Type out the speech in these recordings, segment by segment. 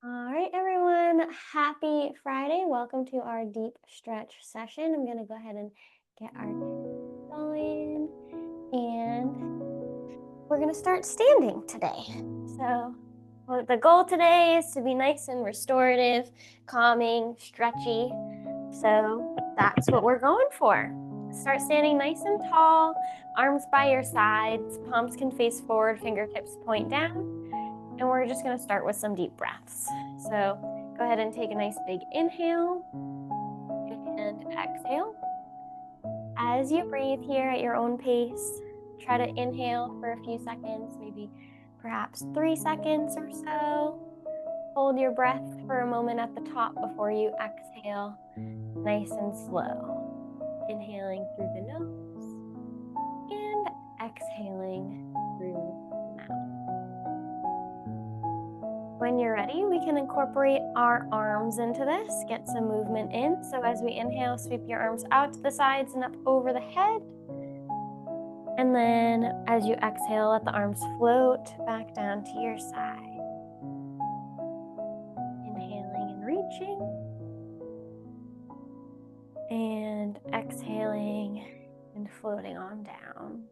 All right, everyone. Happy Friday. Welcome to our deep stretch session. I'm going to go ahead and get our going. And we're going to start standing today. The goal today is to be nice and restorative, calming, stretchy. So that's what we're going for. Start standing nice and tall, arms by your sides, palms can face forward, fingertips point down. And we're just going to start with some deep breaths. So go ahead and take a nice big inhale and exhale. As you breathe here at your own pace, try to inhale for a few seconds, maybe perhaps 3 seconds or so. Hold your breath for a moment at the top before you exhale, nice and slow. Inhaling through the nose and exhaling through the mouth. When you're ready, we can incorporate our arms into this, get some movement in. So as we inhale, sweep your arms out to the sides and up over the head. And then as you exhale, let the arms float back down to your side. Inhaling and reaching. And exhaling and floating on down.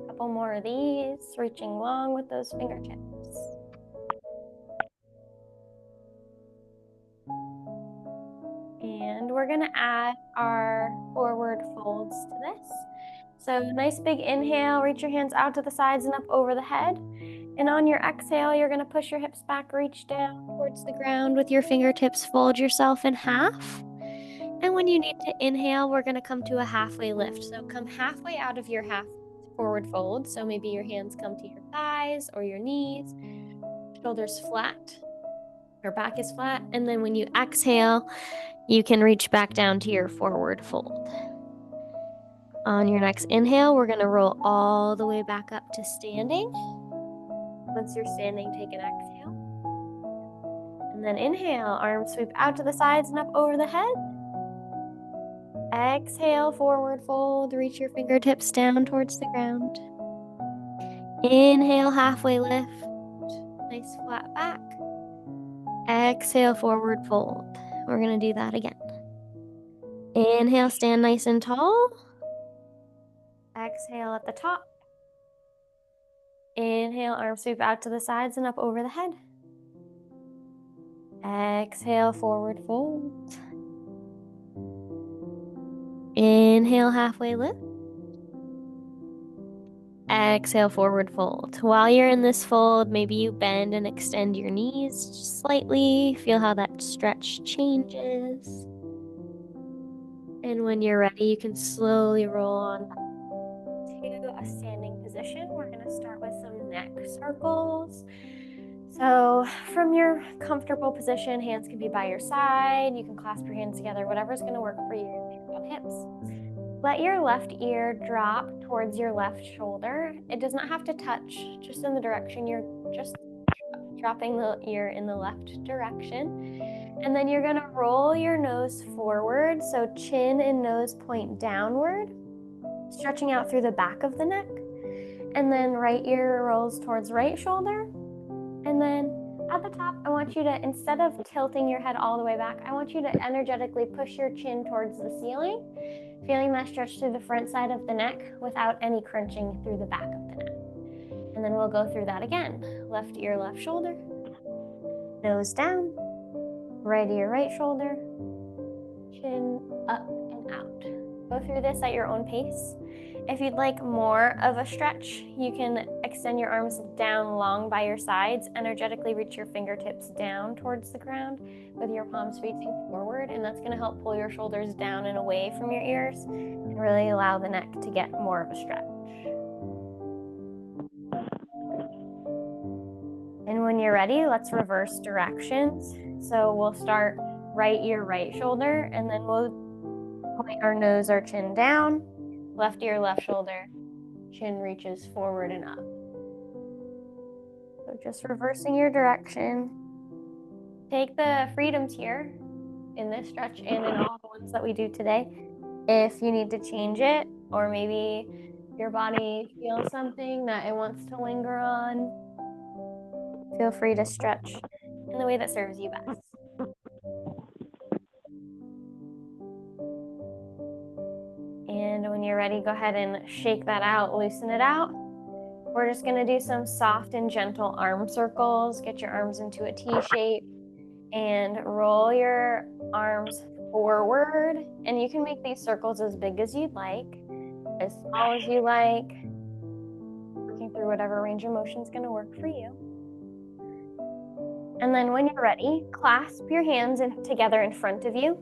A couple more of these, reaching long with those fingertips. And we're going to add our forward folds to this. So nice big inhale, reach your hands out to the sides and up over the head. And on your exhale, you're going to push your hips back, reach down towards the ground with your fingertips, fold yourself in half. And when you need to inhale, we're going to come to a halfway lift. So come halfway out of your half forward fold. So maybe your hands come to your thighs or your knees, shoulders flat, your back is flat. And then when you exhale, you can reach back down to your forward fold. On your next inhale, we're going to roll all the way back up to standing. Once you're standing, take an exhale. And then inhale, arms sweep out to the sides and up over the head. Exhale, forward fold, reach your fingertips down towards the ground. Inhale, halfway lift, nice flat back. Exhale, forward fold. We're going to do that again. Inhale, stand nice and tall. Exhale at the top. Inhale, arms sweep out to the sides and up over the head. Exhale, forward fold. Inhale, halfway lift. Exhale, forward fold. While you're in this fold, maybe you bend and extend your knees just slightly. Feel how that stretch changes. And when you're ready, you can slowly roll on back to a standing position. We're going to start with some neck circles. So from your comfortable position, hands can be by your side. You can clasp your hands together, whatever's going to work for you. Hands on hips. Let your left ear drop towards your left shoulder. It does not have to touch, just in the direction. You're just dropping the ear in the left direction. And then you're going to roll your nose forward. So chin and nose point downward, stretching out through the back of the neck. And then right ear rolls towards right shoulder. And then at the top, I want you to, instead of tilting your head all the way back, I want you to energetically push your chin towards the ceiling, feeling that stretch through the front side of the neck without any crunching through the back of the neck. And then we'll go through that again. Left ear, left shoulder, nose down, right ear, right shoulder, chin up and out. Go through this at your own pace. If you'd like more of a stretch, you can extend your arms down long by your sides, energetically reach your fingertips down towards the ground with your palms facing forward, and that's going to help pull your shoulders down and away from your ears and really allow the neck to get more of a stretch. And when you're ready, let's reverse directions. So we'll start right ear, right shoulder, and then we'll point our nose or chin down. Left ear, left shoulder, chin reaches forward and up. So just reversing your direction. Take the freedoms here in this stretch and in all the ones that we do today. If you need to change it, or maybe your body feels something that it wants to linger on, feel free to stretch in the way that serves you best. And when you're ready, go ahead and shake that out, loosen it out. We're just gonna do some soft and gentle arm circles. Get your arms into a T shape and roll your arms forward. And you can make these circles as big as you'd like, as small as you like, working through whatever range of motion is gonna work for you. And then when you're ready, clasp your hands together in front of you,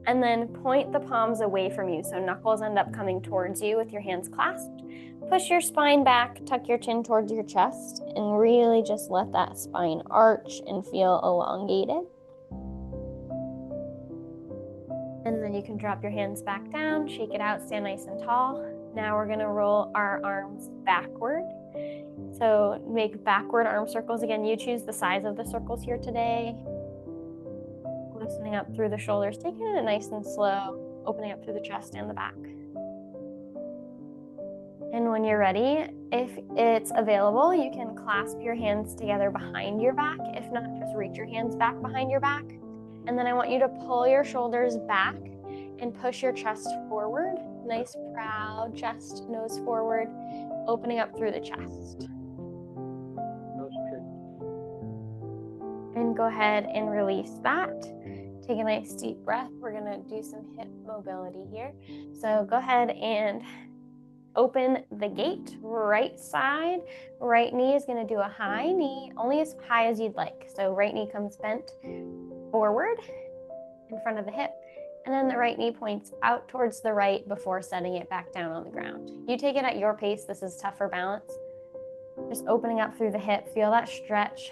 and then point the palms away from you. So knuckles end up coming towards you with your hands clasped. Push your spine back, tuck your chin towards your chest, and really just let that spine arch and feel elongated. And then you can drop your hands back down, shake it out, stand nice and tall. Now we're gonna roll our arms backward. So make backward arm circles. Again, you choose the size of the circles here today. Loosening up through the shoulders, taking it nice and slow, opening up through the chest and the back. And when you're ready, if it's available, you can clasp your hands together behind your back. If not, just reach your hands back behind your back. And then I want you to pull your shoulders back and push your chest forward. Nice, proud chest, nose forward, opening up through the chest. And go ahead and release that. Take a nice deep breath. We're gonna do some hip mobility here. So go ahead and open the gate, right side. Right knee is gonna do a high knee, only as high as you'd like. So right knee comes bent forward in front of the hip. And then the right knee points out towards the right before setting it back down on the ground. You take it at your pace. This is tough for balance. Just opening up through the hip, feel that stretch.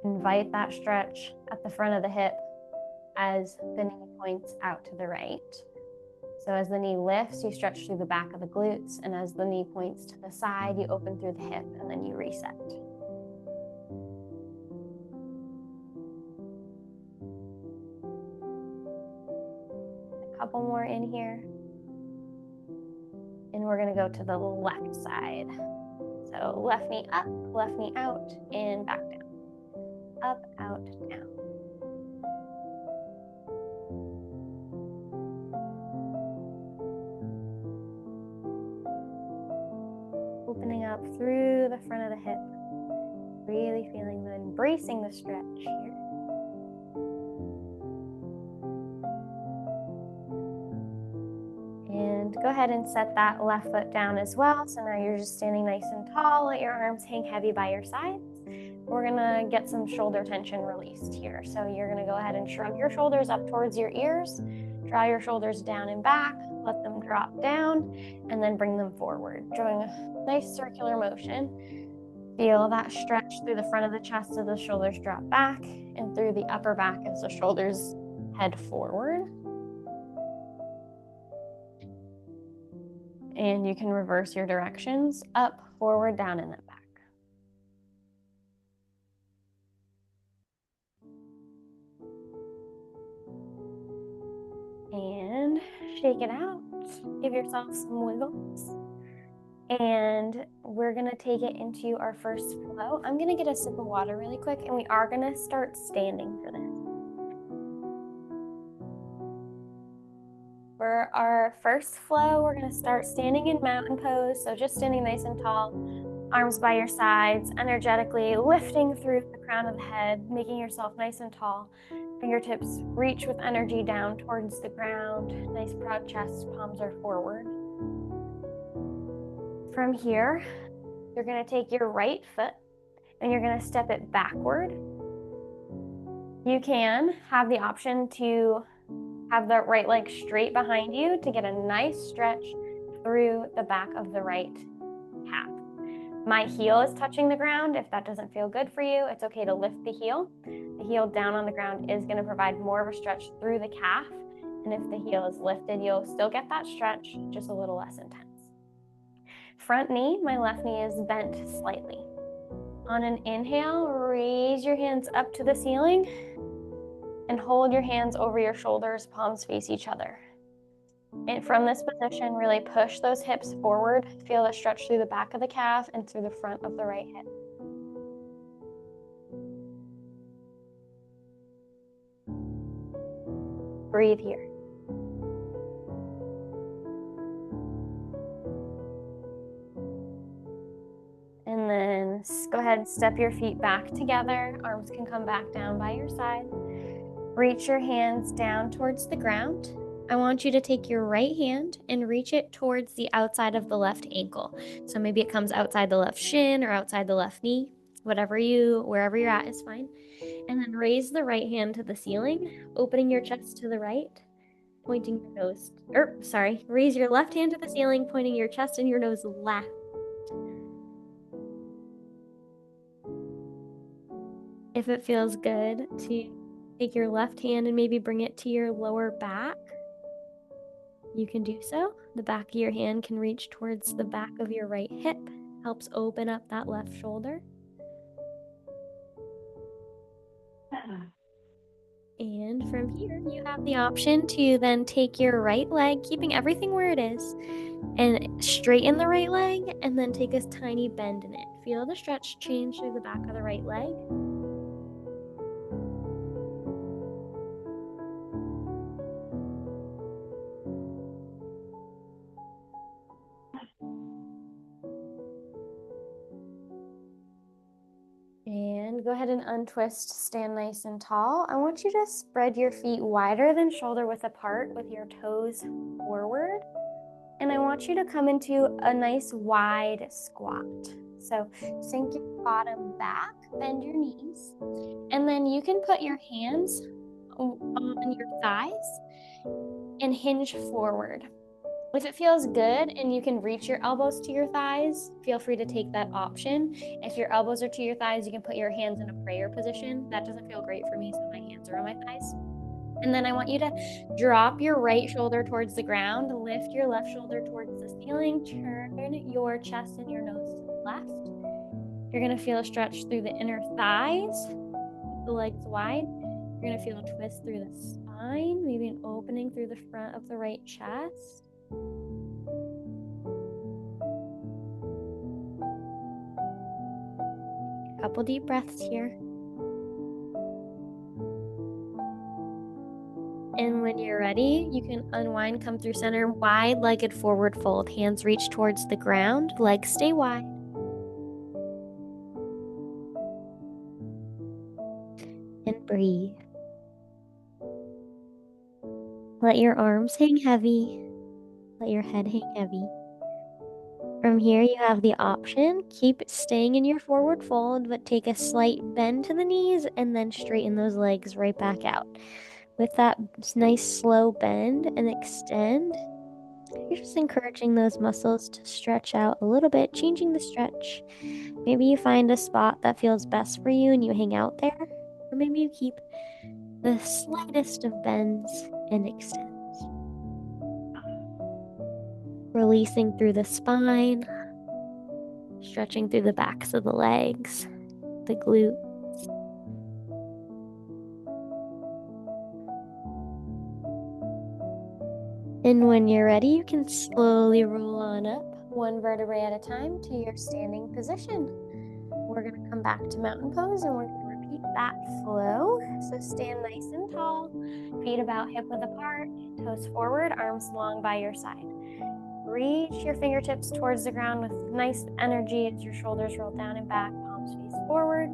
Invite that stretch at the front of the hip as the knee points out to the right. So as the knee lifts, you stretch through the back of the glutes, and as the knee points to the side, you open through the hip, and then you reset. A couple more in here. And we're gonna go to the left side. So left knee up, left knee out, and back down. Up, out, down. Opening up through the front of the hip. Really feeling embracing the stretch here. And go ahead and set that left foot down as well. So now you're just standing nice and tall. Let your arms hang heavy by your sides. We're gonna get some shoulder tension released here. So you're gonna go ahead and shrug your shoulders up towards your ears, draw your shoulders down and back, let them drop down, and then bring them forward, drawing a nice circular motion. Feel that stretch through the front of the chest as the shoulders drop back, and through the upper back as the shoulders head forward. And you can reverse your directions, up, forward, down, and then back. And shake it out. Give yourself some wiggles. And we're gonna take it into our first flow. I'm gonna get a sip of water really quick, and we are gonna start standing for this. For our first flow, we're gonna start standing in mountain pose. So just standing nice and tall, arms by your sides, energetically lifting through the crown of the head, making yourself nice and tall. Fingertips reach with energy down towards the ground. Nice proud chest, palms are forward. From here, you're gonna take your right foot and you're gonna step it backward. You can have the option to have the right leg straight behind you to get a nice stretch through the back of the right calf. My heel is touching the ground. If that doesn't feel good for you, it's okay to lift the heel. The heel down on the ground is going to provide more of a stretch through the calf. And if the heel is lifted, you'll still get that stretch, just a little less intense. Front knee, my left knee is bent slightly. On an inhale, raise your hands up to the ceiling and hold your hands over your shoulders, palms face each other. And from this position, really push those hips forward. Feel the stretch through the back of the calf and through the front of the right hip. Breathe here. And then go ahead and step your feet back together. Arms can come back down by your side. Reach your hands down towards the ground. I want you to take your right hand and reach it towards the outside of the left ankle. So maybe it comes outside the left shin or outside the left knee. Wherever you're at is fine. And then raise the right hand to the ceiling, opening your chest to the right, pointing your nose, raise your left hand to the ceiling, pointing your chest and your nose left. If it feels good to take your left hand and maybe bring it to your lower back, you can do so. The back of your hand can reach towards the back of your right hip, helps open up that left shoulder. And from here, you have the option to then take your right leg, keeping everything where it is, and straighten the right leg, and then take a tiny bend in it. Feel the stretch change through the back of the right leg. And go ahead and untwist, stand nice and tall. I want you to spread your feet wider than shoulder width apart with your toes forward. And I want you to come into a nice wide squat. So sink your bottom back, bend your knees, and then you can put your hands on your thighs and hinge forward. If it feels good and you can reach your elbows to your thighs, feel free to take that option. If your elbows are to your thighs, you can put your hands in a prayer position. That doesn't feel great for me, so my hands are on my thighs. And then I want you to drop your right shoulder towards the ground, lift your left shoulder towards the ceiling, turn your chest and your nose to the left. You're going to feel a stretch through the inner thighs, keep the legs wide. You're going to feel a twist through the spine, maybe an opening through the front of the right chest. A couple deep breaths here. And when you're ready, you can unwind, come through center, wide-legged forward fold. Hands reach towards the ground, legs stay wide. And breathe. Let your arms hang heavy. Let your head hang heavy. From here, you have the option, keep staying in your forward fold, but take a slight bend to the knees and then straighten those legs right back out. With that nice slow bend and extend, you're just encouraging those muscles to stretch out a little bit, changing the stretch. Maybe you find a spot that feels best for you and you hang out there, or maybe you keep the slightest of bends and extends. Releasing through the spine, stretching through the backs of the legs, the glutes. And when you're ready, you can slowly roll on up one vertebrae at a time to your standing position. We're going to come back to mountain pose and we're going to repeat that flow. So stand nice and tall, feet about hip width apart, toes forward, arms long by your side. Reach your fingertips towards the ground with nice energy as your shoulders roll down and back, palms face forward,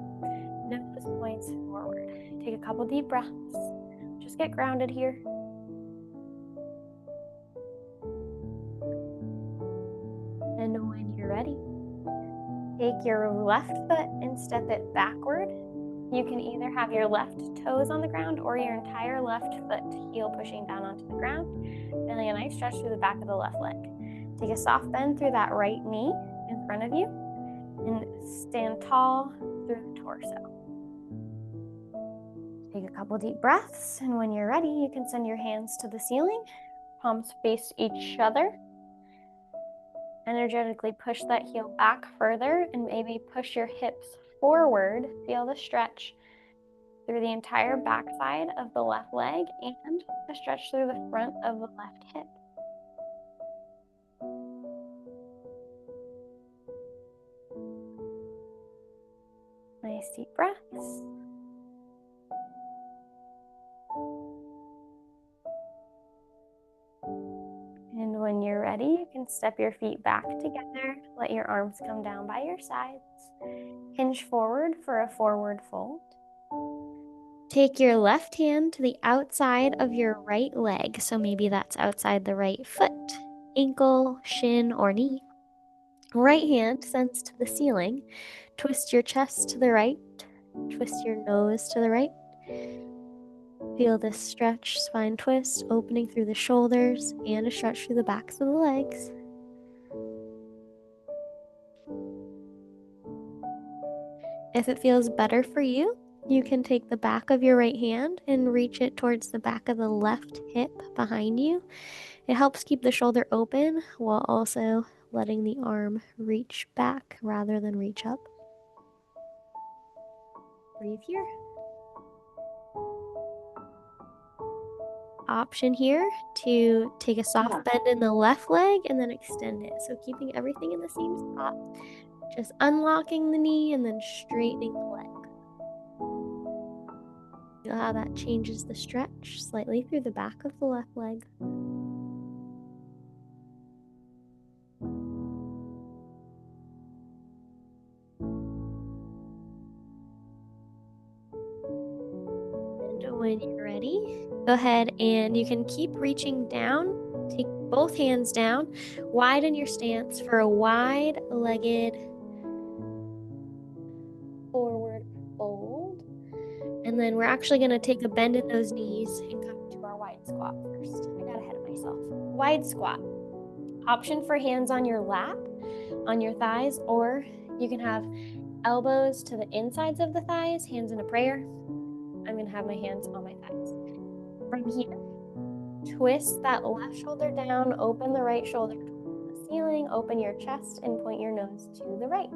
nose points forward. Take a couple deep breaths. Just get grounded here. And when you're ready, take your left foot and step it backward. You can either have your left toes on the ground or your entire left foot heel pushing down onto the ground, feeling a nice stretch through the back of the left leg. Take a soft bend through that right knee in front of you and stand tall through the torso. Take a couple deep breaths, and when you're ready, you can send your hands to the ceiling, palms face each other. Energetically push that heel back further and maybe push your hips forward. Feel the stretch through the entire backside of the left leg and a stretch through the front of the left hip. Nice deep breaths. can step your feet back together. Let your arms come down by your sides. Hinge forward for a forward fold. Take your left hand to the outside of your right leg. So maybe that's outside the right foot, ankle, shin, or knee. Right hand sends to the ceiling. Twist your chest to the right. Twist your nose to the right. Feel this stretch, spine twist, opening through the shoulders and a stretch through the backs of the legs. If it feels better for you, you can take the back of your right hand and reach it towards the back of the left hip behind you. It helps keep the shoulder open while also letting the arm reach back rather than reach up. Breathe here. Option here to take a soft bend in the left leg and then extend it. So keeping everything in the same spot, just unlocking the knee and then straightening the leg. Feel how that changes the stretch slightly through the back of the left leg. And when you're ready, go ahead and you can keep reaching down. Take both hands down, widen your stance for a wide-legged forward fold. And then we're actually going to take a bend in those knees and come to our wide squat first. I got ahead of myself. Wide squat. Option for hands on your lap, on your thighs, or you can have elbows to the insides of the thighs, hands in a prayer. I'm going to have my hands on my thighs. From here, twist that left shoulder down, open the right shoulder towards the ceiling, open your chest, and point your nose to the right.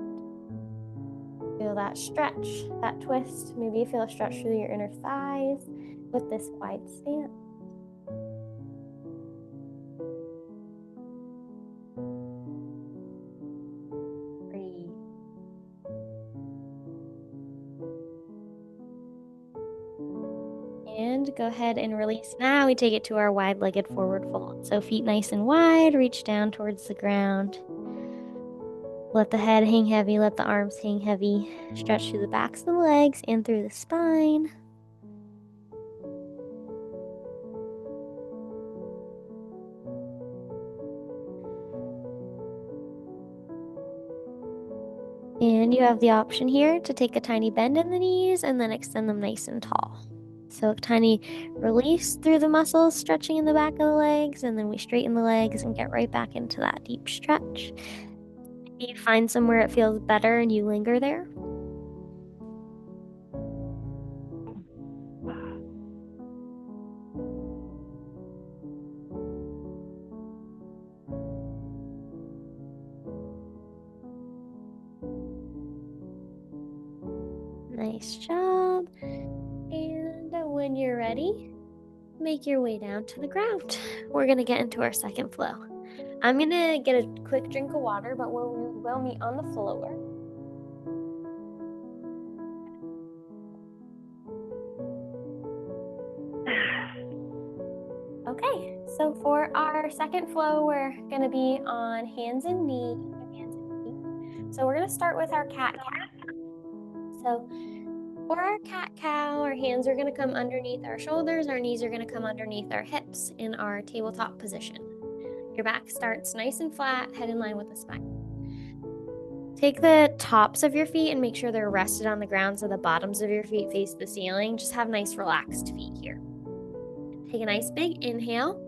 Feel that stretch, that twist. Maybe you feel a stretch through your inner thighs with this wide stance. Breathe. And go ahead and release. Now we take it to our wide-legged forward fold. So feet nice and wide, reach down towards the ground. Let the head hang heavy, let the arms hang heavy. Stretch through the backs of the legs and through the spine. And you have the option here to take a tiny bend in the knees and then extend them nice and tall. So a tiny release through the muscles, stretching in the back of the legs, and then we straighten the legs and get right back into that deep stretch. Maybe you find somewhere it feels better and you linger there. Nice job. And when you're ready, make your way down to the ground. We're going to get into our second flow. I'm going to get a quick drink of water, but we'll meet on the floor. Okay, so for our second flow, we're going to be on hands and knees. So we're going to start with our cat-cow. So for our cat-cow, our hands are going to come underneath our shoulders, our knees are going to come underneath our hips in our tabletop position. Your back starts nice and flat, head in line with the spine. Take the tops of your feet and make sure they're rested on the ground so the bottoms of your feet face the ceiling. Just have nice relaxed feet here. Take a nice big inhale,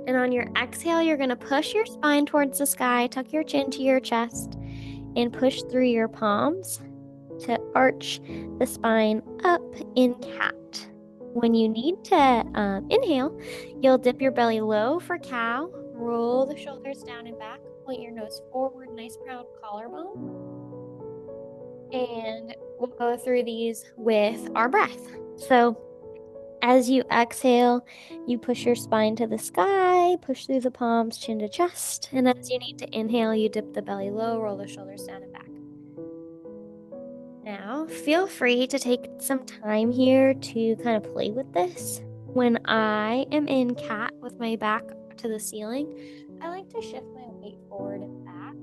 and on your exhale, you're going to push your spine towards the sky, tuck your chin to your chest, and push through your palms to arch the spine up in cat. When you need to inhale, you'll dip your belly low for cow, roll the shoulders down and back, point your nose forward, nice proud collarbone. And we'll go through these with our breath. So as you exhale, you push your spine to the sky, push through the palms, chin to chest. And as you need to inhale, you dip the belly low, roll the shoulders down and back. Now, feel free to take some time here to kind of play with this. When I am in cat with my back to the ceiling, I like to shift my weight forward and back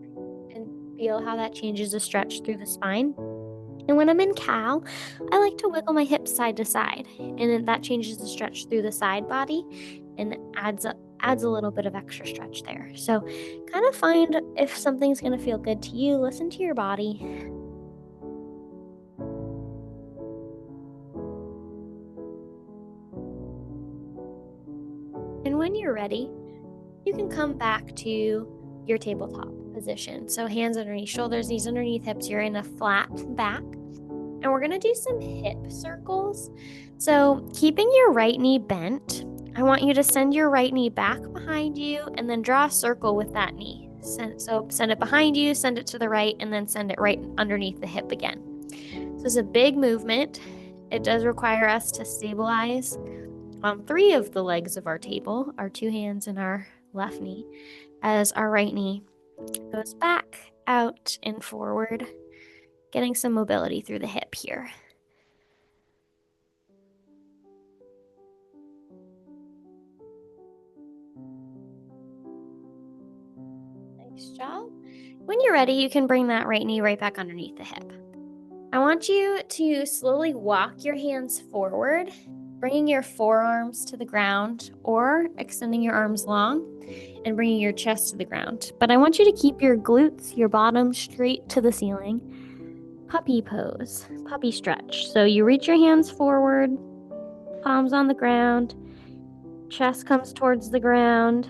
and feel how that changes the stretch through the spine. And when I'm in cow, I like to wiggle my hips side to side, and then that changes the stretch through the side body and adds a little bit of extra stretch there. So, kind of find if something's going to feel good to you. Listen to your body. And when you're ready, you can come back to your tabletop position. So, hands underneath shoulders, knees underneath hips. You're in a flat back. And we're going to do some hip circles. So, keeping your right knee bent, I want you to send your right knee back behind you and then draw a circle with that knee. So send it behind you, send it to the right, and then send it right underneath the hip again. So it's a big movement. It does require us to stabilize on 3 of the legs of our table, our 2 hands and our left knee, as our right knee goes back, out, and forward, getting some mobility through the hip here. Nice job. When you're ready, you can bring that right knee right back underneath the hip. I want you to slowly walk your hands forward, bringing your forearms to the ground or extending your arms long and bringing your chest to the ground. But I want you to keep your glutes, your bottom straight to the ceiling. Puppy pose, puppy stretch. So you reach your hands forward, palms on the ground, chest comes towards the ground.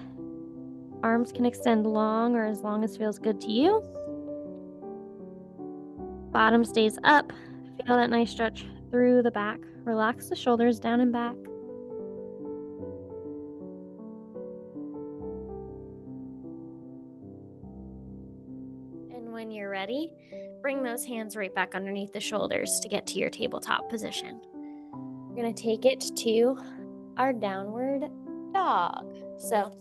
Arms can extend long or as long as feels good to you. Bottom stays up. Feel that nice stretch through the back. Relax the shoulders down and back. And when you're ready, bring those hands right back underneath the shoulders to get to your tabletop position. We're going to take it to our downward dog. So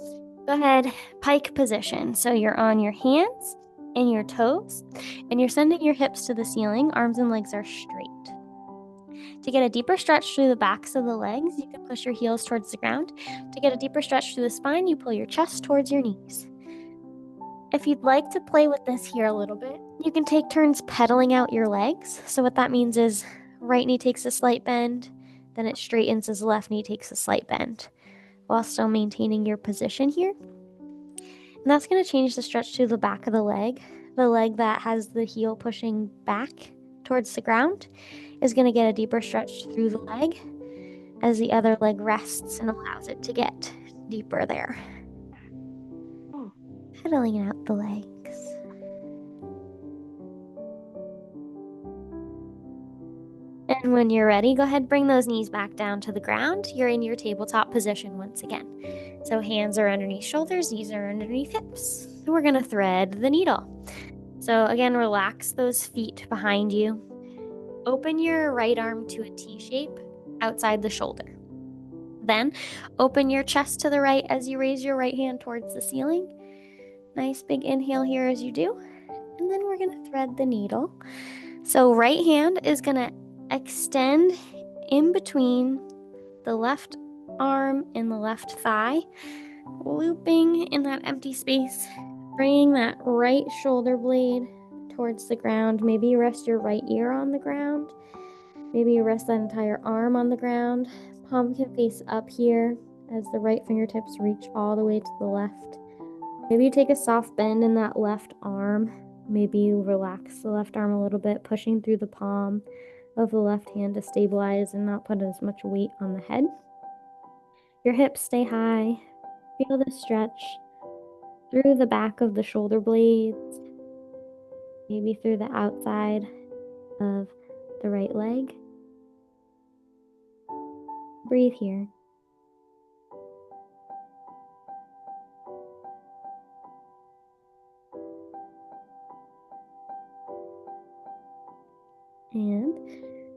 go ahead, pike position. So you're on your hands and your toes, and you're sending your hips to the ceiling. Arms and legs are straight. To get a deeper stretch through the backs of the legs, you can push your heels towards the ground. To get a deeper stretch through the spine, you pull your chest towards your knees. If you'd like to play with this here a little bit, you can take turns pedaling out your legs. So what that means is right knee takes a slight bend, then it straightens as the left knee takes a slight bend, while still maintaining your position here. And that's going to change the stretch to the back of the leg. The leg that has the heel pushing back towards the ground is going to get a deeper stretch through the leg as the other leg rests and allows it to get deeper there. Pedaling out the legs. And when you're ready, go ahead, bring those knees back down to the ground. You're in your tabletop position once again. So hands are underneath shoulders, knees are underneath hips. And we're going to thread the needle. So again, relax those feet behind you. Open your right arm to a T shape outside the shoulder. Then open your chest to the right as you raise your right hand towards the ceiling. Nice big inhale here as you do. And then we're going to thread the needle. So right hand is going to extend in between the left arm and the left thigh, looping in that empty space, bringing that right shoulder blade towards the ground. Maybe you rest your right ear on the ground. Maybe you rest that entire arm on the ground. Palm can face up here as the right fingertips reach all the way to the left. Maybe you take a soft bend in that left arm. Maybe you relax the left arm a little bit, pushing through the palm of the left hand to stabilize and not put as much weight on the head. Your hips stay high. Feel the stretch through the back of the shoulder blades, maybe through the outside of the right leg. Breathe here. And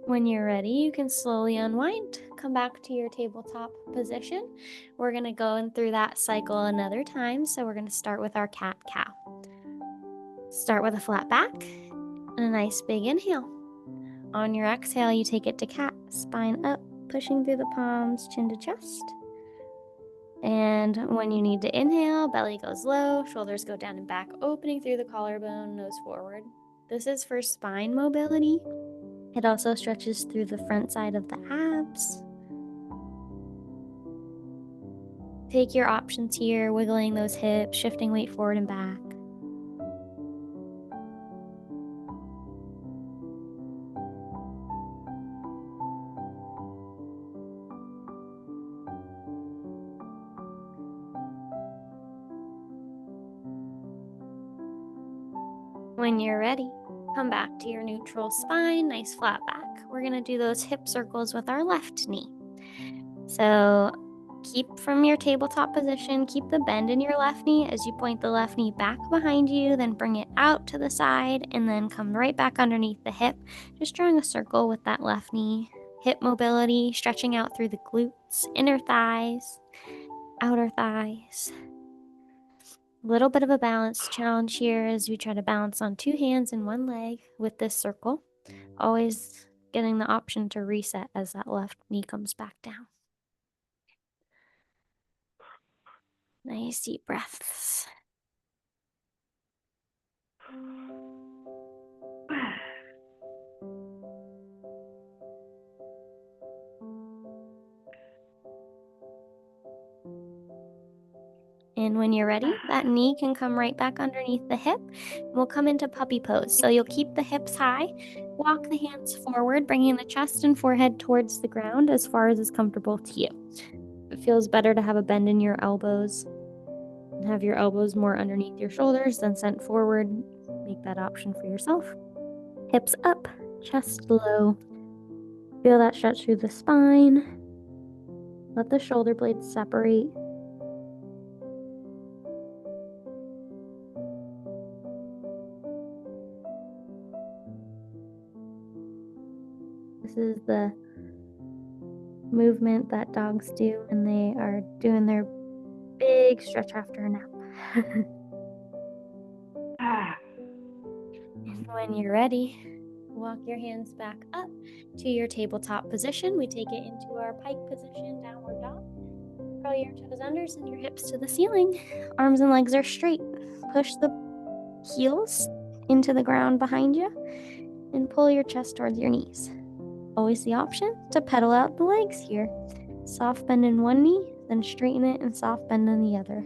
when you're ready, you can slowly unwind. Come back to your tabletop position. We're going to go in through that cycle another time. So we're going to start with our cat-cow. Start with a flat back and a nice big inhale. On your exhale, you take it to cat, spine up, pushing through the palms, chin to chest. And when you need to inhale, belly goes low, shoulders go down and back, opening through the collarbone, nose forward. This is for spine mobility. It also stretches through the front side of the abs. Take your options here, wiggling those hips, shifting weight forward and back. When you're ready, come back to your neutral spine, nice flat back. We're gonna do those hip circles with our left knee. So keep from your tabletop position, keep the bend in your left knee as you point the left knee back behind you, then bring it out to the side and then come right back underneath the hip, just drawing a circle with that left knee. Hip mobility, stretching out through the glutes, inner thighs, outer thighs. A little bit of a balance challenge here as we try to balance on 2 hands and 1 leg with this circle. Always getting the option to reset as that left knee comes back down. Nice deep breaths. And when you're ready, that knee can come right back underneath the hip. We'll come into puppy pose. So you'll keep the hips high, walk the hands forward, bringing the chest and forehead towards the ground as far as is comfortable to you. It feels better to have a bend in your elbows and have your elbows more underneath your shoulders than sent forward. Make that option for yourself. Hips up, chest low. Feel that stretch through the spine. Let the shoulder blades separate. This is the movement that dogs do when they are doing their big stretch after a nap. And when you're ready, walk your hands back up to your tabletop position. We take it into our pike position, downward dog. Curl your toes under, send your hips to the ceiling. Arms and legs are straight. Push the heels into the ground behind you and pull your chest towards your knees. Always the option to pedal out the legs here. Soft bend in one knee, then straighten it and soft bend in the other.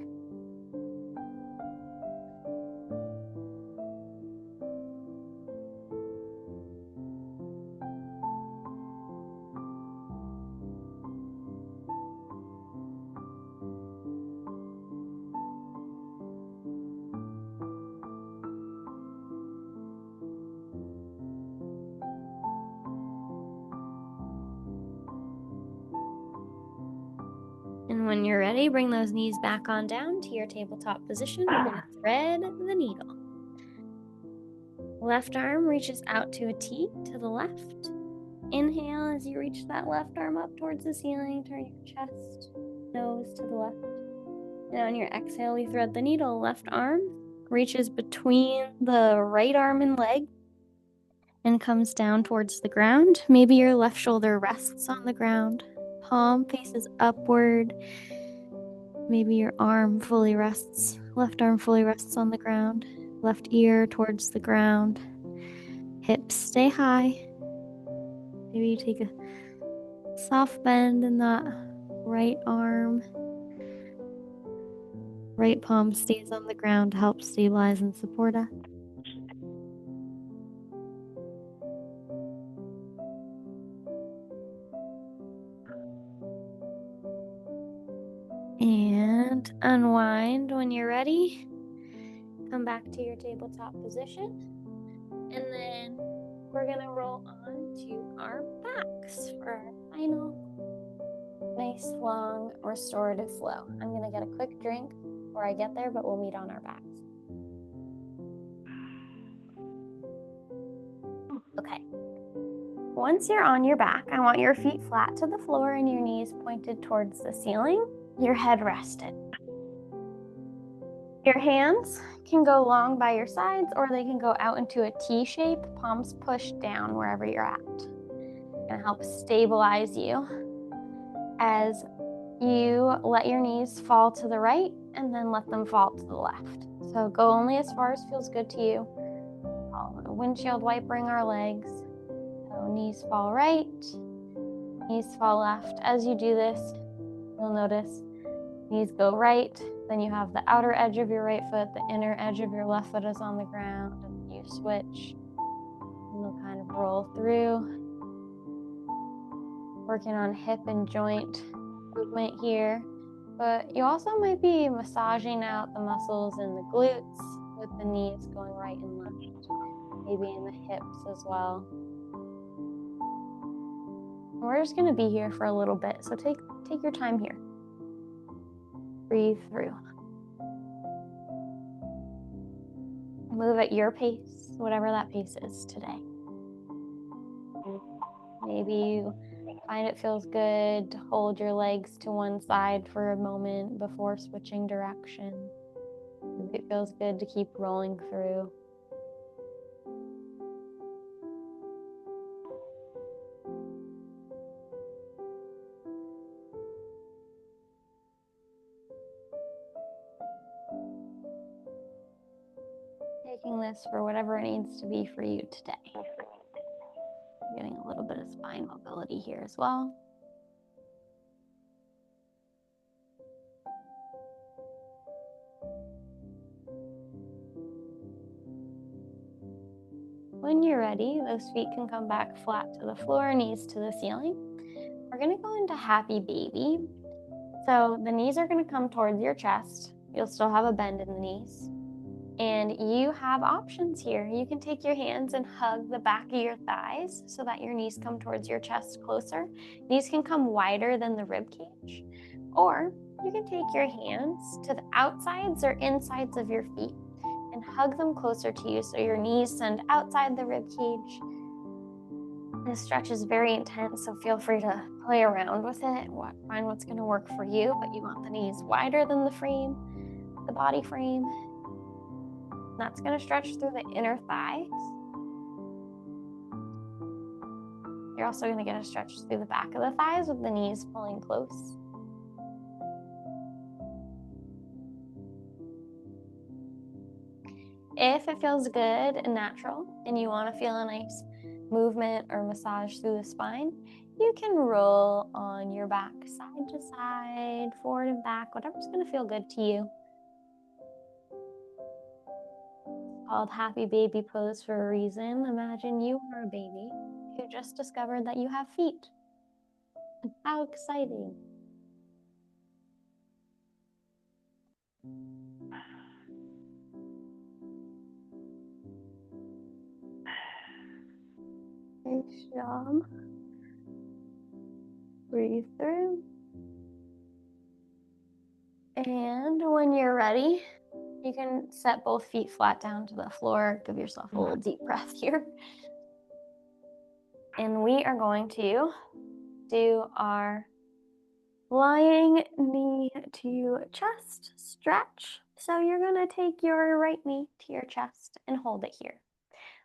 And when you're ready, bring those knees back on down to your tabletop position. We're going to thread the needle. Left arm reaches out to a T to the left. Inhale as you reach that left arm up towards the ceiling. Turn your chest, nose to the left. And on your exhale, we thread the needle. Left arm reaches between the right arm and leg and comes down towards the ground. Maybe your left shoulder rests on the ground. Palm faces upward. Maybe your arm fully rests, left arm fully rests on the ground. Left ear towards the ground. Hips stay high. Maybe you take a soft bend in that right arm. Right palm stays on the ground to help stabilize and support us. And unwind when you're ready. Come back to your tabletop position. And then we're going to roll on to our backs for our final nice long restorative flow. I'm going to get a quick drink before I get there, but we'll meet on our backs. Okay. Once you're on your back, I want your feet flat to the floor and your knees pointed towards the ceiling, your head rested. Your hands can go long by your sides or they can go out into a T shape, palms pushed down wherever you're at. It's going to help stabilize you as you let your knees fall to the right and then let them fall to the left. So go only as far as feels good to you. Follow the windshield wipering our legs. So knees fall right, knees fall left. As you do this, you'll notice knees go right, then you have the outer edge of your right foot, the inner edge of your left foot is on the ground, and you switch, and you'll kind of roll through, working on hip and joint movement here. But you also might be massaging out the muscles in the glutes with the knees going right and left, maybe in the hips as well. We're just going to be here for a little bit, so take your time here. Breathe through. Move at your pace, whatever that pace is today. Maybe you find it feels good to hold your legs to one side for a moment before switching direction. Maybe it feels good to keep rolling through. Taking this for whatever it needs to be for you today. Getting a little bit of spine mobility here as well. When you're ready, those feet can come back flat to the floor, knees to the ceiling. We're going to go into happy baby. So the knees are going to come towards your chest. You'll still have a bend in the knees. And you have options here. You can take your hands and hug the back of your thighs so that your knees come towards your chest closer. Knees can come wider than the rib cage. Or you can take your hands to the outsides or insides of your feet and hug them closer to you so your knees send outside the rib cage. This stretch is very intense, so feel free to play around with it. Find what's going to work for you, but you want the knees wider than the frame, the body frame. That's going to stretch through the inner thighs. You're also going to get a stretch through the back of the thighs with the knees pulling close. If it feels good and natural and you want to feel a nice movement or massage through the spine, you can roll on your back side to side, forward and back, whatever's going to feel good to you. Called happy baby pose for a reason. Imagine you are a baby who just discovered that you have feet. How exciting. Nice job. Breathe through. And when you're ready, you can set both feet flat down to the floor. Give yourself a little deep breath here. And we are going to do our lying knee to chest stretch. So you're going to take your right knee to your chest and hold it here.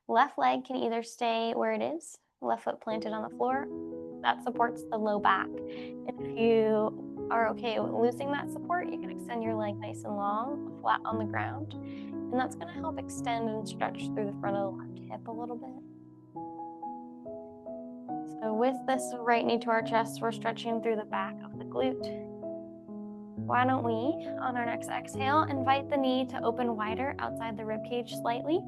Left leg can either stay where it is, left foot planted on the floor. That supports the low back. And if you are okay with losing that support, you can extend your leg nice and long, flat on the ground. And that's going to help extend and stretch through the front of the left hip a little bit. So with this right knee to our chest, we're stretching through the back of the glute. Why don't we, on our next exhale, invite the knee to open wider outside the ribcage slightly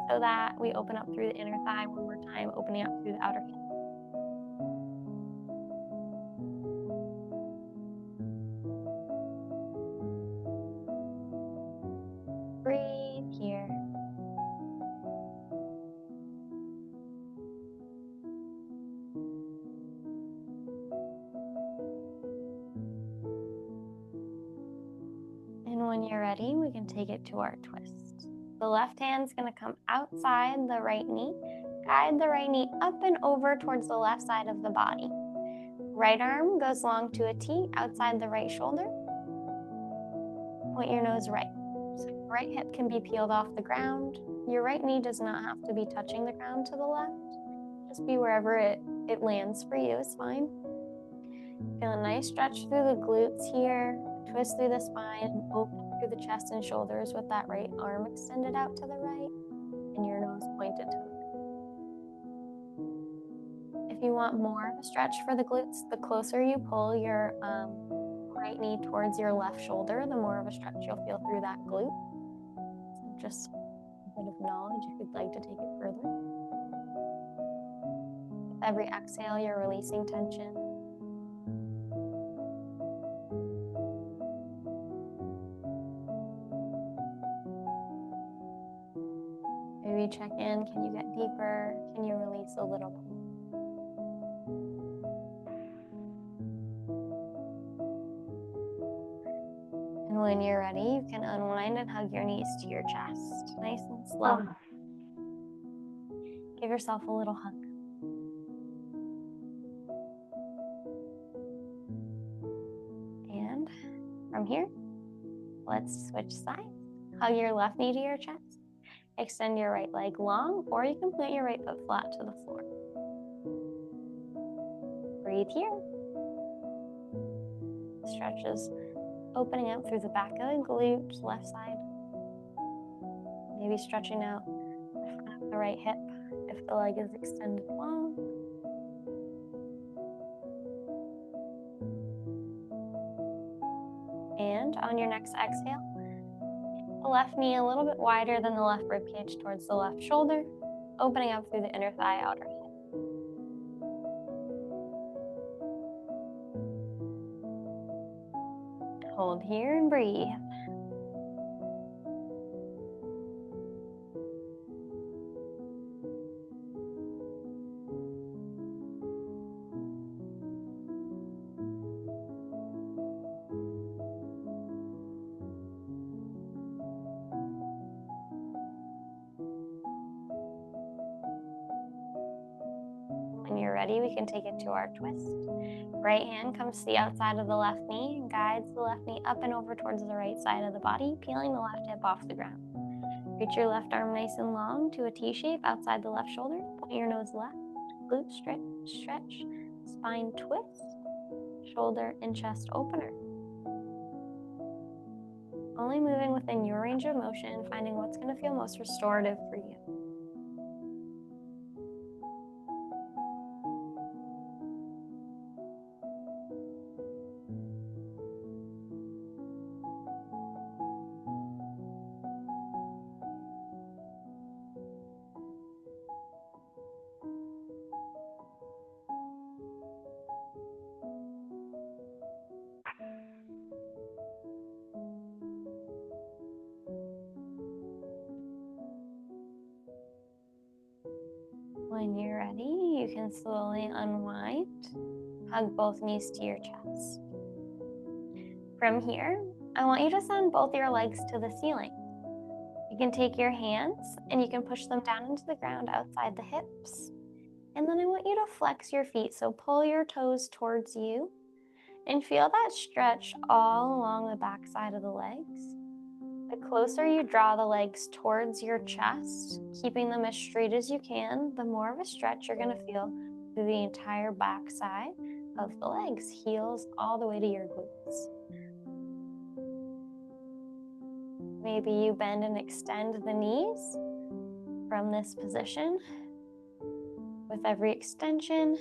so that we open up through the inner thigh one more time, opening up through the outer hip. Breathe here. And when you're ready, we can take it to our twist. The left hand's going to come outside the right knee. Guide the right knee up and over towards the left side of the body. Right arm goes long to a T outside the right shoulder. Point your nose right. So your right hip can be peeled off the ground. Your right knee does not have to be touching the ground to the left. Just be wherever it lands for you is fine. Feel a nice stretch through the glutes here, twist through the spine, and open through the chest and shoulders with that right arm extended out to the right and your nose pointed to the right. If you want more of a stretch for the glutes, the closer you pull your right knee towards your left shoulder, the more of a stretch you'll feel through that glute. So just a bit of knowledge if you'd like to take it further. With every exhale, you're releasing tension. Maybe check in, can you get deeper? Can you release a little bit? And when you're ready, you can unwind and hug your knees to your chest, nice and slow. Give yourself a little hug. And from here, let's switch sides. Hug your left knee to your chest. Extend your right leg long, or you can plant your right foot flat to the floor. Breathe here. Stretches opening up through the back of the glute, left side. Maybe stretching out the front of the right hip if the leg is extended long. And on your next exhale, the left knee a little bit wider than the left rib cage towards the left shoulder, opening up through the inner thigh, outer hip. Hold here and breathe. When you're ready, we can take it to our twist. Right hand comes to the outside of the left knee and guides the left knee up and over towards the right side of the body, peeling the left hip off the ground. Reach your left arm nice and long to a T shape outside the left shoulder. Point your nose left, glute stretch, spine twist, shoulder and chest opener. Only moving within your range of motion, finding what's going to feel most restorative for you. When you're ready, you can slowly unwind. Hug both knees to your chest. From here, I want you to send both your legs to the ceiling. You can take your hands and you can push them down into the ground outside the hips. And then I want you to flex your feet, so pull your toes towards you and feel that stretch all along the back side of the legs. The closer you draw the legs towards your chest, keeping them as straight as you can, the more of a stretch you're going to feel through the entire back side of the legs, heels all the way to your glutes. Maybe you bend and extend the knees from this position. With every extension,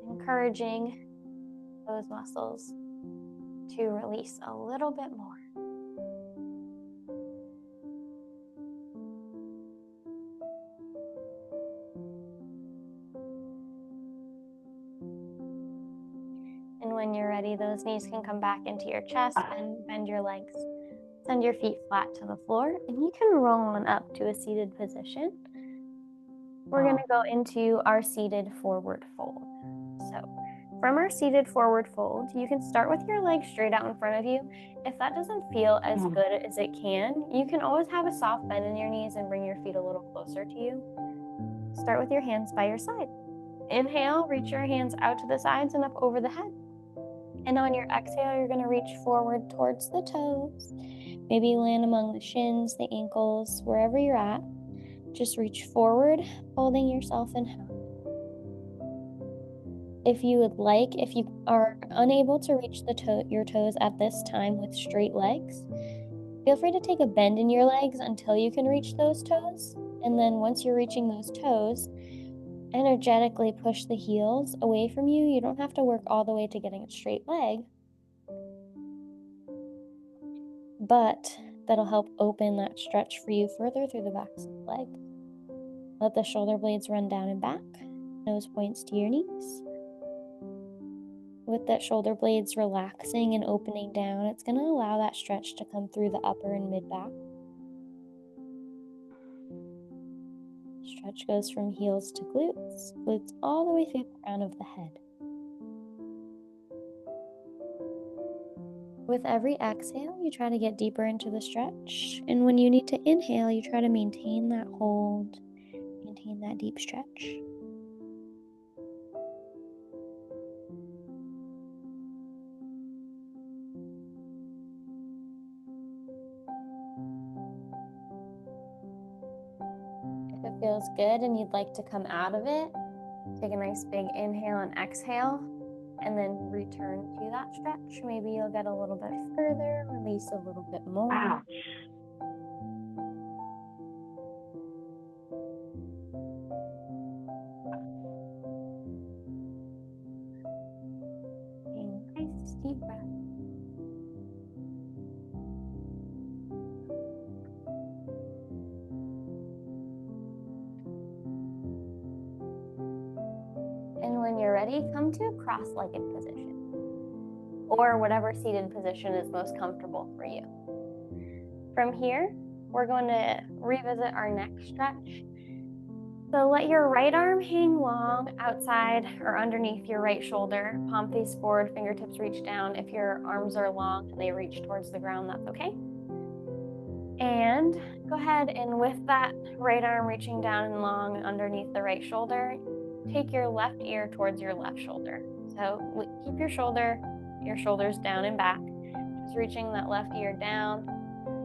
encouraging those muscles to release a little bit more. And when you're ready, those knees can come back into your chest and bend your legs. Send your feet flat to the floor, and you can roll on up to a seated position. We're going to go into our seated forward fold. So from our seated forward fold, you can start with your legs straight out in front of you. If that doesn't feel as good as it can, you can always have a soft bend in your knees and bring your feet a little closer to you. Start with your hands by your side. Inhale, reach your hands out to the sides and up over the head. And on your exhale, you're going to reach forward towards the toes. Maybe land among the shins, the ankles, wherever you're at. Just reach forward, holding yourself in hand. if you would like, if you are unable to reach your toes at this time with straight legs, feel free to take a bend in your legs until you can reach those toes. And then once you're reaching those toes, energetically push the heels away from you. You don't have to work all the way to getting a straight leg, but that'll help open that stretch for you further through the backs of the legs. Let the shoulder blades run down and back, nose points to your knees. With that shoulder blades relaxing and opening down, it's going to allow that stretch to come through the upper and mid back. Stretch goes from heels to glutes, glutes all the way through the crown of the head. With every exhale, you try to get deeper into the stretch, and when you need to inhale, you try to maintain that hold, maintain that deep stretch. If it feels good and you'd like to come out of it, take a nice big inhale and exhale, and then return to that stretch. Maybe you'll get a little bit further, release a little bit more. Ouch. Nice deep breath. And when you're ready, come to a cross-legged position, or whatever seated position is most comfortable for you. From here, we're going to revisit our neck stretch. So let your right arm hang long outside or underneath your right shoulder. Palm face forward, fingertips reach down. If your arms are long and they reach towards the ground, that's okay. And go ahead and with that right arm reaching down and long underneath the right shoulder, take your left ear towards your left shoulder. So keep your shoulders down and back. Just reaching that left ear down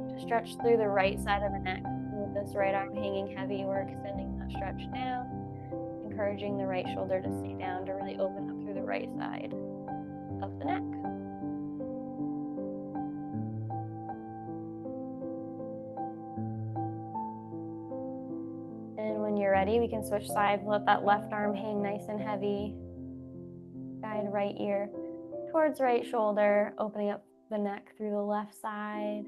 to stretch through the right side of the neck. With this right arm hanging heavy, we're extending that stretch down, encouraging the right shoulder to stay down to really open up through the right side of the neck. And when you're ready, we can switch sides. Let that left arm hang nice and heavy. Guide right ear towards right shoulder, opening up the neck through the left side.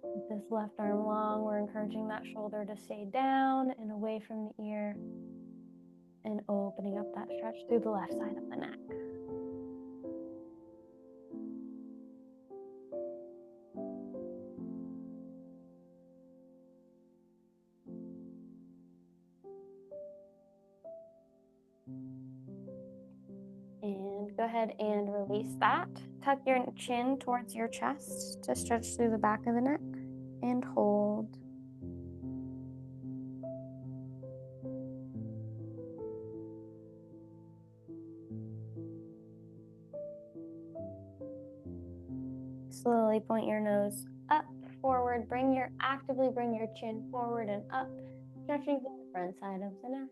With this left arm long, we're encouraging that shoulder to stay down and away from the ear, and opening up that stretch through the left side of the neck. And go ahead and release that. Tuck your chin towards your chest to stretch through the back of the neck and hold. Slowly point your nose up, forward. Actively bring your chin forward and up, stretching through the front side of the neck.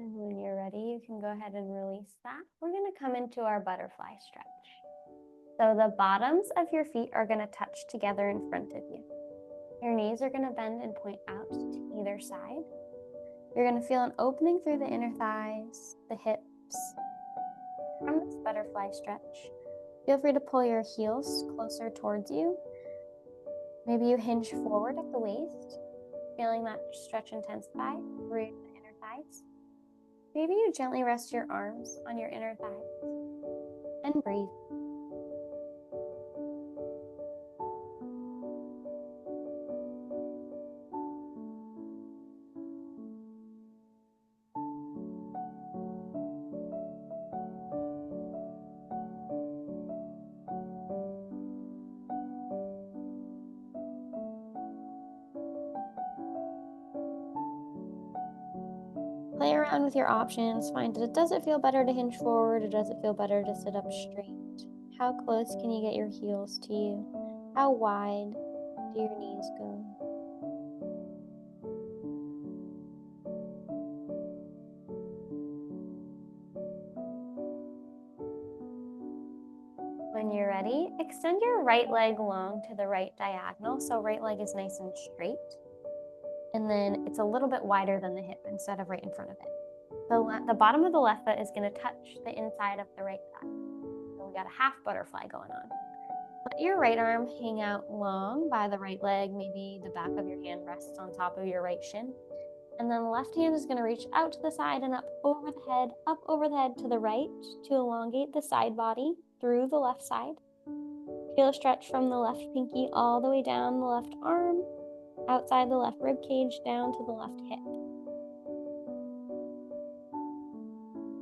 And when you're ready, you can go ahead and release that. We're going to come into our butterfly stretch. So the bottoms of your feet are going to touch together in front of you. Your knees are going to bend and point out to either side. You're going to feel an opening through the inner thighs, the hips. From this butterfly stretch, feel free to pull your heels closer towards you. Maybe you hinge forward at the waist, feeling that stretch intensify through the inner thighs. Maybe you gently rest your arms on your inner thighs and breathe. Play around with your options. Find that does it feel better to hinge forward or does it feel better to sit up straight? How close can you get your heels to you? How wide do your knees go? When you're ready, extend your right leg long to the right diagonal. So right leg is nice and straight. And then it's a little bit wider than the hip instead of right in front of it. The bottom of the left foot is going to touch the inside of the right thigh. So we got a half butterfly going on. Let your right arm hang out long by the right leg. Maybe the back of your hand rests on top of your right shin. And then the left hand is going to reach out to the side and up over the head to the right to elongate the side body through the left side. Feel a stretch from the left pinky all the way down the left arm, outside the left rib cage, down to the left hip.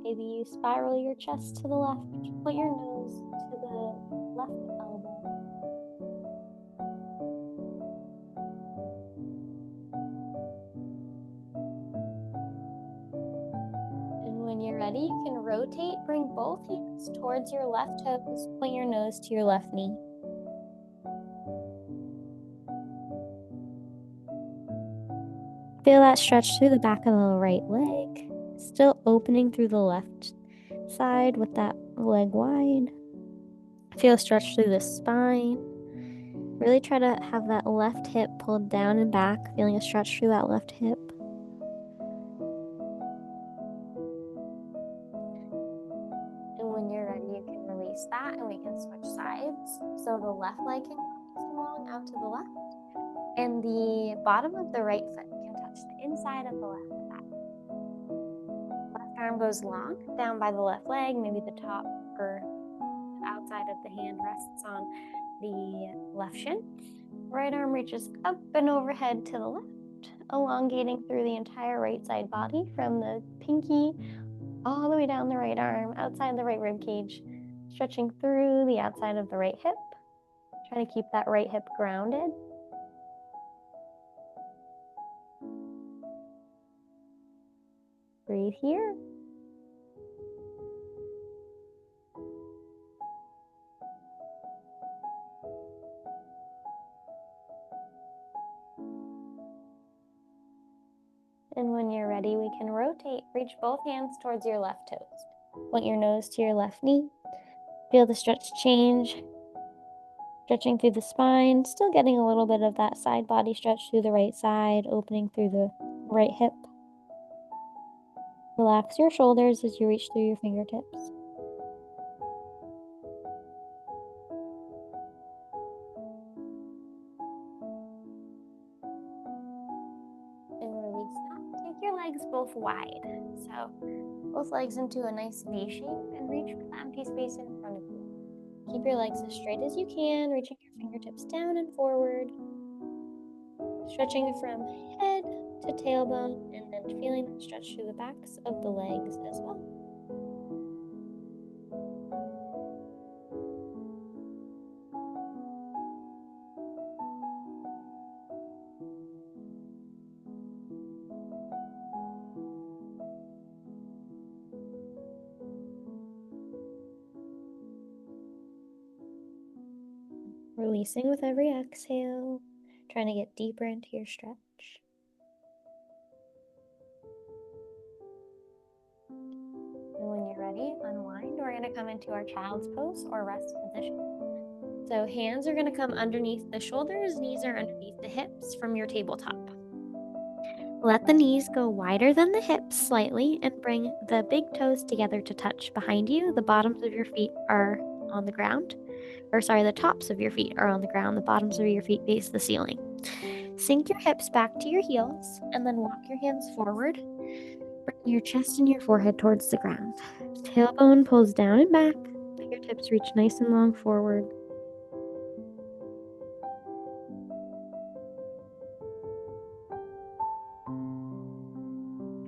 Maybe you spiral your chest to the left, put your nose to the left elbow. And when you're ready, you can rotate, bring both hands towards your left toes, point your nose to your left knee. Feel that stretch through the back of the right leg, still opening through the left side with that leg wide. Feel a stretch through the spine. Really try to have that left hip pulled down and back, feeling a stretch through that left hip. And when you're ready, you can release that and we can switch sides. So the left leg can go nice and long out to the left, and the bottom of the right foot can touch the inside of the left thigh. Left arm goes long down by the left leg, maybe the top or outside of the hand rests on the left shin. Right arm reaches up and overhead to the left, elongating through the entire right side body from the pinky all the way down the right arm, outside the right rib cage, stretching through the outside of the right hip. Try to keep that right hip grounded. Breathe here. And when you're ready, we can rotate. Reach both hands towards your left toes. Point your nose to your left knee. Feel the stretch change. Stretching through the spine, still getting a little bit of that side body stretch through the right side, opening through the right hip. Relax your shoulders as you reach through your fingertips. And release that. Take your legs both wide. So both legs into a nice V shape and reach for the empty space in front of you. Keep your legs as straight as you can, reaching your fingertips down and forward. Stretching from head to tailbone and then feeling that stretch through the backs of the legs as well. Releasing with every exhale, trying to get deeper into your stretch. And when you're ready, unwind. We're going to come into our child's pose or rest position. So hands are going to come underneath the shoulders, knees are underneath the hips from your tabletop. Let the knees go wider than the hips slightly and bring the big toes together to touch behind you. The bottoms of your feet are on the ground. The tops of your feet are on the ground. The bottoms of your feet face the ceiling. Sink your hips back to your heels and then walk your hands forward. Bring your chest and your forehead towards the ground. Tailbone pulls down and back. Fingertips reach nice and long forward.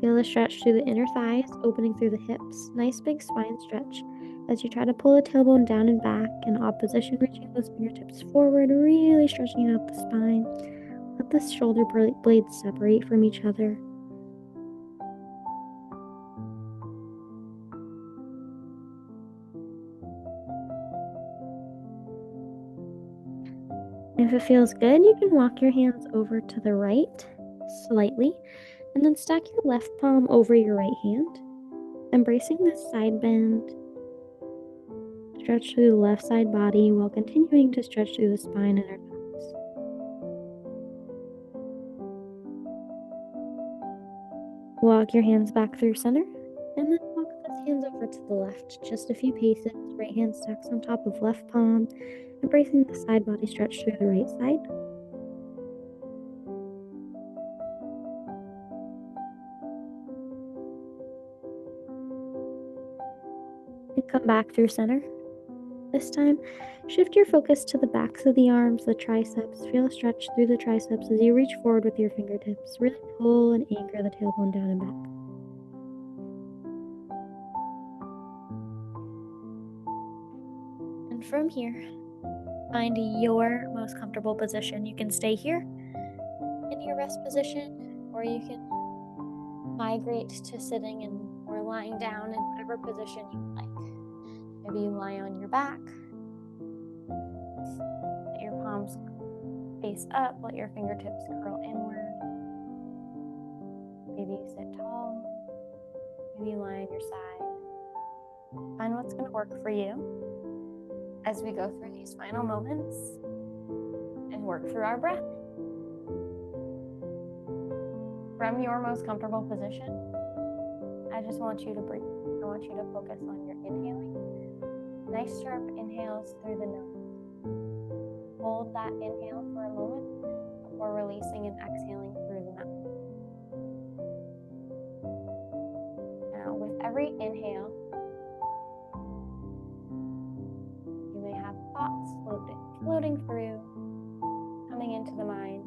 Feel the stretch through the inner thighs, opening through the hips. Nice big spine stretch as you try to pull the tailbone down and back in opposition, reaching those fingertips forward, really stretching out the spine. Let the shoulder blades separate from each other. if it feels good, you can walk your hands over to the right slightly, and then stack your left palm over your right hand, embracing this side bend. Stretch through the left side body while continuing to stretch through the spine and our toes. Walk your hands back through center, and then walk those hands over to the left, just a few paces. Right hand stacks on top of left palm, embracing the side body stretch through the right side. And come back through center. This time, shift your focus to the backs of the arms, the triceps. Feel a stretch through the triceps as you reach forward with your fingertips. Really pull and anchor the tailbone down and back. And from here, find your most comfortable position. You can stay here in your rest position, or you can migrate to sitting or lying down in whatever position you like. Maybe you lie on your back, let your palms face up, let your fingertips curl inward. Maybe you sit tall, maybe you lie on your side. Find what's going to work for you as we go through these final moments and work through our breath. From your most comfortable position, I just want you to breathe. I want you to focus on your inhaling. Nice sharp inhales through the nose. Hold that inhale for a moment before releasing and exhaling through the mouth. Now, with every inhale, you may have thoughts floating through, coming into the mind.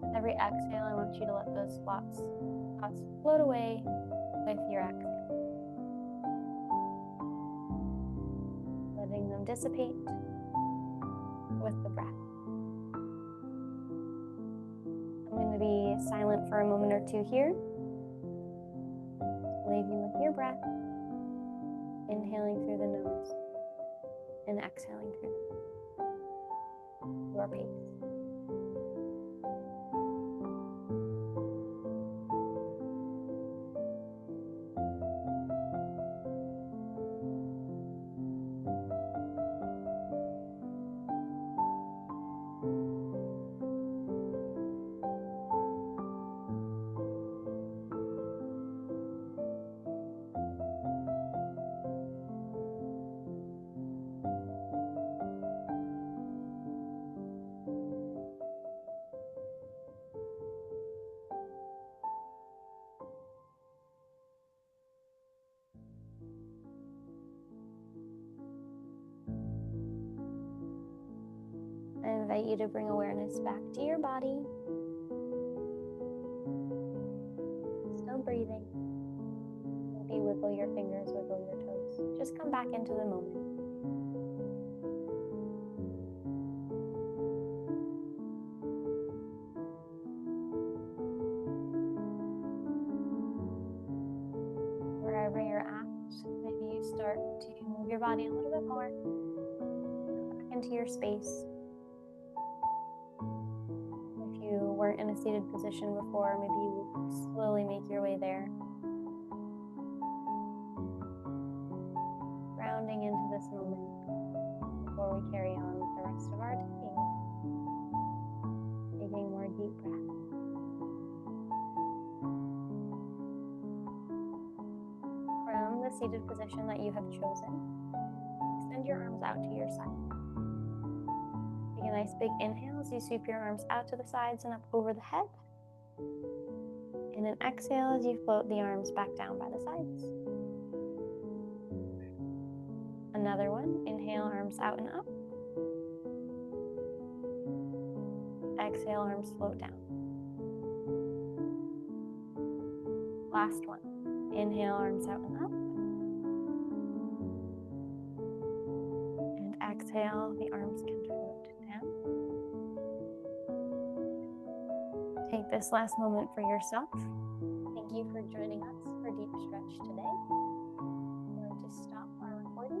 With every exhale, I want you to let those thoughts float away with your exhale. Letting them dissipate with the breath. I'm going to be silent for a moment or two here. Leave you with your breath, inhaling through the nose and exhaling through the mouth. Your pace. I invite you to bring awareness back to your body. Still breathing. Maybe wiggle your fingers, wiggle your toes. Just come back into the moment. Wherever you're at, maybe you start to move your body a little bit more. Come back into your space. If you weren't in a seated position before, maybe you slowly make your way there. Grounding into this moment before we carry on with the rest of our day. Taking more deep breaths. From the seated position that you have chosen, extend your arms out to your side. Take a nice big inhale as you sweep your arms out to the sides and up over the head. And an exhale as you float the arms back down by the sides. Another one. Inhale, arms out and up. Exhale, arms float down. Last one. Inhale, arms out and up. And exhale, the arms can float down. Take this last moment for yourself. Thank you for joining us for Deep